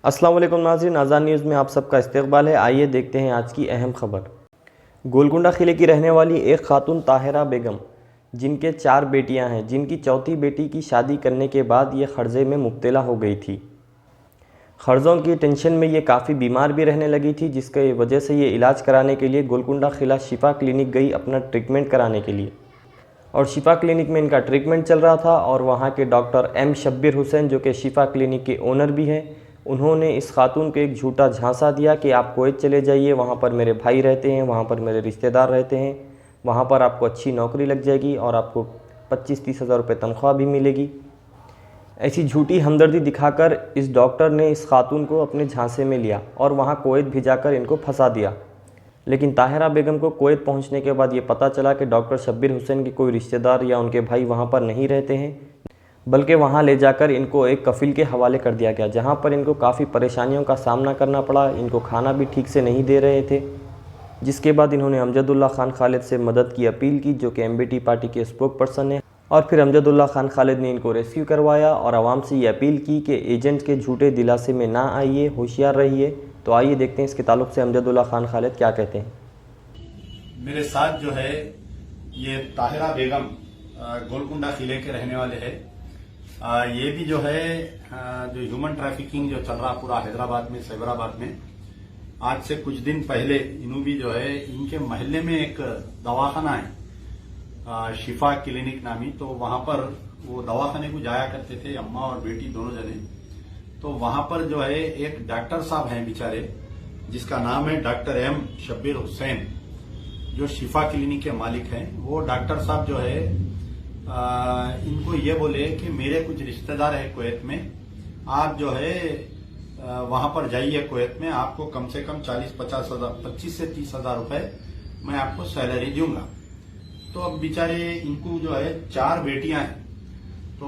अस्सलाम वालेकुम नाज़रीन, आज़ाद न्यूज़ में आप सबका इस्तकबाल है। आइए देखते हैं आज की अहम खबर। गोलकुंडा किले की रहने वाली एक खातून ताहिरा बेगम, जिनके 4 बेटियां हैं, जिनकी चौथी बेटी की शादी करने के बाद ये क़र्ज़े में मुब्तला हो गई थी। क़र्ज़ों की टेंशन में ये काफ़ी बीमार भी रहने लगी थी, जिसकी वजह से ये इलाज कराने के लिए गोलकुंडा किला शिफा क्लिनिक गई अपना ट्रीटमेंट कराने के लिए। और शिफा क्लिनिक में इनका ट्रीटमेंट चल रहा था और वहाँ के डॉक्टर एम शब्बीर हुसैन, जो कि शिफा क्लिनिक के ओनर भी हैं, उन्होंने इस खातून को एक झूठा झांसा दिया कि आप कुवैत चले जाइए, वहाँ पर मेरे भाई रहते हैं, वहाँ पर मेरे रिश्तेदार रहते हैं, वहाँ पर आपको अच्छी नौकरी लग जाएगी और आपको 25-30 हज़ार रुपये तनख्वाह भी मिलेगी। ऐसी झूठी हमदर्दी दिखाकर इस डॉक्टर ने इस खातून को अपने झांसे में लिया और वहाँ कुवैत भिजाकर इनको फंसा दिया। लेकिन ताहिरा बेगम को कुवैत पहुँचने के बाद ये पता चला कि डॉक्टर शब्बीर हुसैन के कोई रिश्तेदार या उनके भाई वहाँ पर नहीं रहते हैं, बल्कि वहाँ ले जाकर इनको एक कफ़ील के हवाले कर दिया गया, जहाँ पर इनको काफ़ी परेशानियों का सामना करना पड़ा। इनको खाना भी ठीक से नहीं दे रहे थे, जिसके बाद इन्होंने अमजदुल्ला खान खालिद से मदद की अपील की, जो कि एमबीटी पार्टी के स्पोक पर्सन है। और फिर अमजदुल्ला खान खालिद ने इनको रेस्क्यू करवाया और आवाम से ये अपील की कि एजेंट के झूठे दिलासे में ना आइए, होशियार रहिए। तो आइए देखते हैं इसके ताल्लुक़ से अमजदुल्ला खान खालिद क्या कहते हैं। मेरे साथ जो है ये ताहिरा बेगम गोलकुंडा किले के रहने वाले हैं। ये भी जो है जो ह्यूमन ट्रैफिकिंग जो चल रहा पूरा हैदराबाद में, सैबराबाद में, आज से कुछ दिन पहले इन्हों भी जो है इनके मोहल्ले में एक दवाखाना है शिफा क्लिनिक नामी, तो वहां पर वो दवाखाने को जाया करते थे अम्मा और बेटी दोनों जने। तो वहां पर जो है एक डॉक्टर साहब हैं बेचारे, जिसका नाम है डॉक्टर एम शब्बीर हुसैन, जो शिफा क्लिनिक के मालिक हैं। वो डॉक्टर साहब जो है इनको ये बोले कि मेरे कुछ रिश्तेदार है कुवैत में, आप जो है वहां पर जाइए कुवैत में, आपको कम से कम 40-50 हज़ार, 25 से 30 हज़ार रुपए मैं आपको सैलरी दूंगा। तो अब बेचारे इनको जो है 4 बेटियां हैं, तो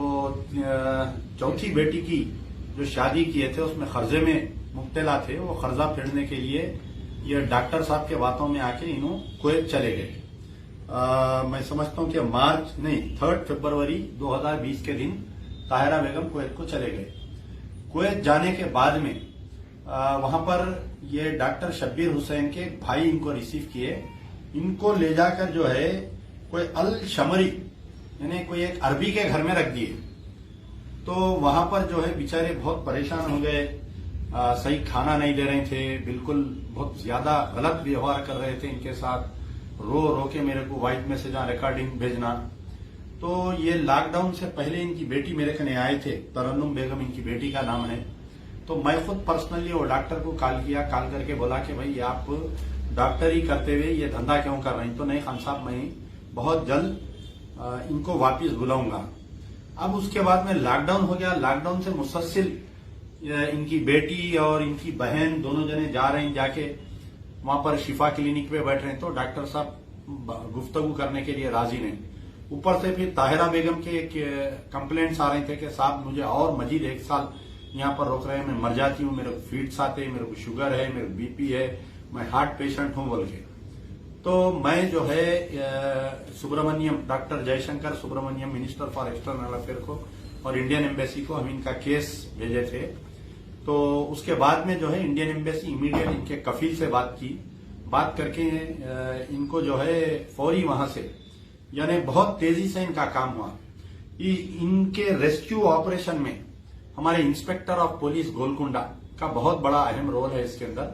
चौथी बेटी की जो शादी किए थे उसमें कर्जे में मुब्तला थे। वो कर्जा फेरने के लिए ये डॉक्टर साहब के बातों में आके इन्हों कुवैत चले गए। मैं समझता हूं कि 3 फरवरी 2020 के दिन ताहिरा बेगम कुवैत को चले गए। कुवैत जाने के बाद में वहां पर ये डॉक्टर शब्बीर हुसैन के भाई इनको रिसीव किए। इनको ले जाकर जो है कोई अल शमरी यानी कोई एक अरबी के घर में रख दिए। तो वहां पर जो है बेचारे बहुत परेशान हो गए, सही खाना नहीं दे रहे थे, बिल्कुल बहुत ज्यादा गलत व्यवहार कर रहे थे इनके साथ, रो रो के मेरे को वॉइस मैसेज रिकॉर्डिंग भेजना। तो ये लॉकडाउन से पहले इनकी बेटी मेरे कने आए थे, तरन्नुम बेगम इनकी बेटी का नाम है। तो मैं खुद पर्सनली वो डॉक्टर को कॉल किया, कॉल करके बोला कि भाई आप डॉक्टरी करते हुए ये धंधा क्यों कर रहे हैं? तो नहीं खान साहब, मैं बहुत जल्द इनको वापिस बुलाऊंगा। अब उसके बाद में लॉकडाउन हो गया। लॉकडाउन से मुसलसिल इनकी बेटी और इनकी बहन दोनों जने जा रहे हैं, जाके वहां पर शिफा क्लिनिक पे बैठ रहे हैं। तो डॉक्टर साहब गुफ्तगू करने के लिए राजी नहीं। ऊपर से फिर ताहिरा बेगम के कंप्लेंट्स आ रहे थे कि साहब मुझे और मजीद 1 साल यहाँ पर रोक रहे हैं, मैं मर जाती हूँ, मेरे को फीट्स आते हैं, मेरे को शुगर है, मेरे को बीपी है, मैं हार्ट पेशेंट हूं बोल के। तो मैं जो है Subrahmanyam, doctor Jaishankar Subrahmanyam, minister for external affair को और इंडियन एम्बेसी को हम इनका केस भेजे थे। तो उसके बाद में जो है इंडियन एम्बेसी इमीडिएट इनके कफील से बात की, बात करके इनको जो है फौरी वहां से, यानी बहुत तेजी से इनका काम हुआ। इनके रेस्क्यू ऑपरेशन में हमारे इंस्पेक्टर ऑफ पुलिस गोलकुंडा का बहुत बड़ा अहम रोल है इसके अंदर।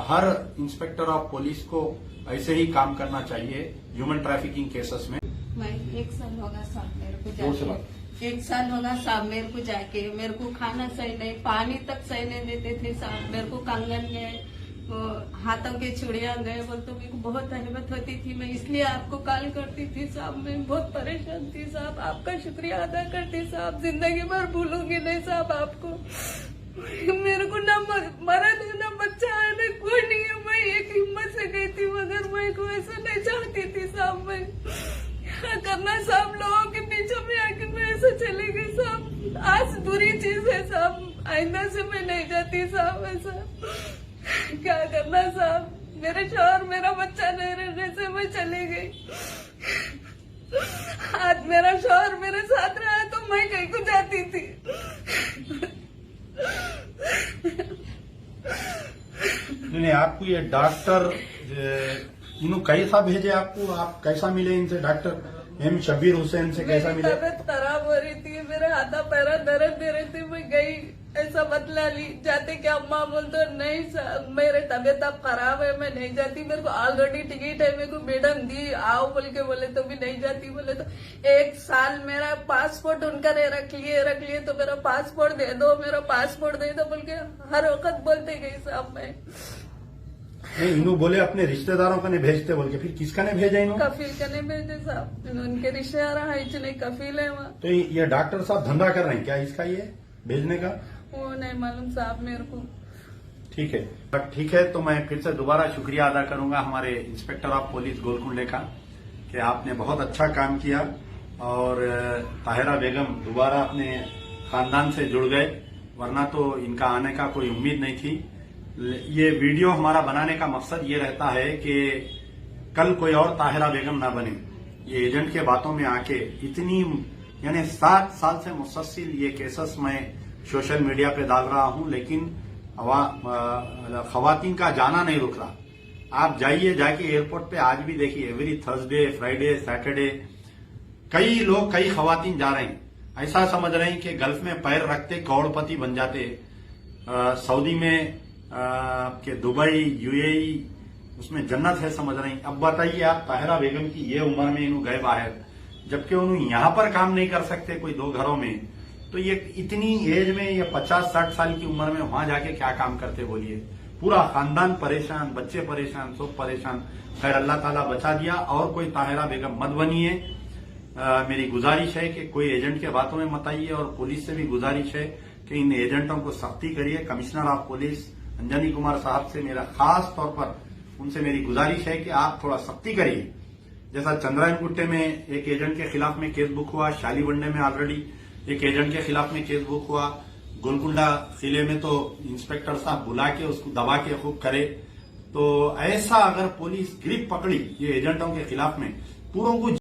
हर इंस्पेक्टर ऑफ पुलिस को ऐसे ही काम करना चाहिए ह्यूमन ट्रैफिकिंग केसेस में। मैं 1 साल होगा साहब मेरे को जाके, 1 साल होगा साहब मेरे को जाके, मेरे को खाना सही नहीं, पानी तक सही नहीं देते थे साहब। मेरे को कंगन गए, हाथों की चूड़ियां गए, बोलते मेरे को बहुत अहमत होती थी। मैं इसलिए आपको कॉल करती थी साहब, मैं बहुत परेशान थी साहब। आपका शुक्रिया अदा करती साहब, जिंदगी भर भूलूंगी नहीं साहब आपको। मेरे को ना मर्द है ना बच्चा है ना कोई नहीं है। मैं एक हिम्मत से गई थी, मगर मैं को ऐसा नहीं चाहती थी साहब। मैं क्या करना साहब, लोगों के पीछे में आके मैं ऐसा चली गई साहब। आज बुरी चीज है साहब, आइंदा से मैं नहीं जाती साहब ऐसा। क्या करना साहब, मेरे शौहर मेरा बच्चा नहीं रहने से मैं चली गई। आज मेरा शौहर मेरे साथ रहा तो मैं कहीं को जाती थी। नहीं आपको ये डॉक्टर इन्हों कैसा भेजे आपको, आप कैसा मिले इनसे? डॉक्टर एम शब्बीर हुसैन से कैसा मेरी मिले? तबीयत खराब हो रही थी, मेरे हाथा पैरा दर्द दे रहे थे, मैं गई ऐसा बतला ली। जाते क्या अम्मा बोल तो नहीं मेरे तबीयत अब खराब है, मैं नहीं जाती, मेरे को ऑलरेडी टिकट है, मेरे को मैडम दी आओ बोल के बोले तो भी नहीं जाती। बोले तो 1 साल मेरा पासपोर्ट उनका ने रख लिए तो मेरा पासपोर्ट दे दो, मेरा पासपोर्ट दे दो बोल के हर वक्त बोलते गई साहब। मैं नहीं इन्हों बोले अपने रिश्तेदारों का नहीं भेजते बोल के, फिर किसका नहीं भेजा इन्हों? कफील का नहीं भेजे साहब, उनके रिश्तेदार है नहीं, कफील है वहाँ। तो ये डॉक्टर साहब धंधा कर रहे हैं क्या इसका, ये भेजने का? वो नहीं मालूम साहब मेरे को। ठीक है तो मैं फिर से दोबारा शुक्रिया अदा करूंगा हमारे इंस्पेक्टर ऑफ पुलिस गोलकुंडे का कि आपने बहुत अच्छा काम किया और ताहिरा बेगम दोबारा अपने खानदान से जुड़ गए, वरना तो इनका आने का कोई उम्मीद नहीं थी। ये वीडियो हमारा बनाने का मकसद ये रहता है कि कल कोई और ताहिरा बेगम ना बने। ये एजेंट के बातों में आके इतनी यानी 7 साल से मुसलसल ये केसेस मैं सोशल मीडिया पे डाल रहा हूं, लेकिन खवातीन का जाना नहीं रुक रहा। आप जाइए, जाके एयरपोर्ट पे आज भी देखिए, एवरी थर्सडे, फ्राइडे, सैटरडे कई लोग, कई खवातीन जा रहे हैं। ऐसा समझ रहे हैं कि गल्फ में पैर रखते करोड़पति बन जाते। सऊदी में के दुबई, यूएई, उसमें जन्नत है समझ रहे हैं। अब बताइए आप ताहिरा बेगम की ये उम्र में इन्हों गए बाहर, जबकि उन्होंने यहां पर काम नहीं कर सकते कोई 2 घरों में, तो ये इतनी एज में, ये 50-60 साल की उम्र में वहां जाके क्या काम करते बोलिए? पूरा खानदान परेशान, बच्चे परेशान, सब परेशान। खैर अल्लाह ताला बचा दिया। और कोई ताहिरा बेगम मत बनिए। मेरी गुजारिश है कि कोई एजेंट के बातों में मत आइए, और पुलिस से भी गुजारिश है कि इन एजेंटों को सख्ती करिए। Commissioner of police Anjani Kumar साहब से मेरा खास तौर पर उनसे मेरी गुजारिश है कि आप थोड़ा सख्ती करिए। जैसा चंद्रायन गुट्टे में एक एजेंट के खिलाफ में केस बुक हुआ, शालीवंडे में ऑलरेडी एक एजेंट के खिलाफ में केस बुक हुआ, गोलकुंडा किले में तो इंस्पेक्टर साहब बुला के उसको दबा के खूब करे। तो ऐसा अगर पुलिस ग्रिप पकड़ी ये एजेंटों के खिलाफ में, पूरों को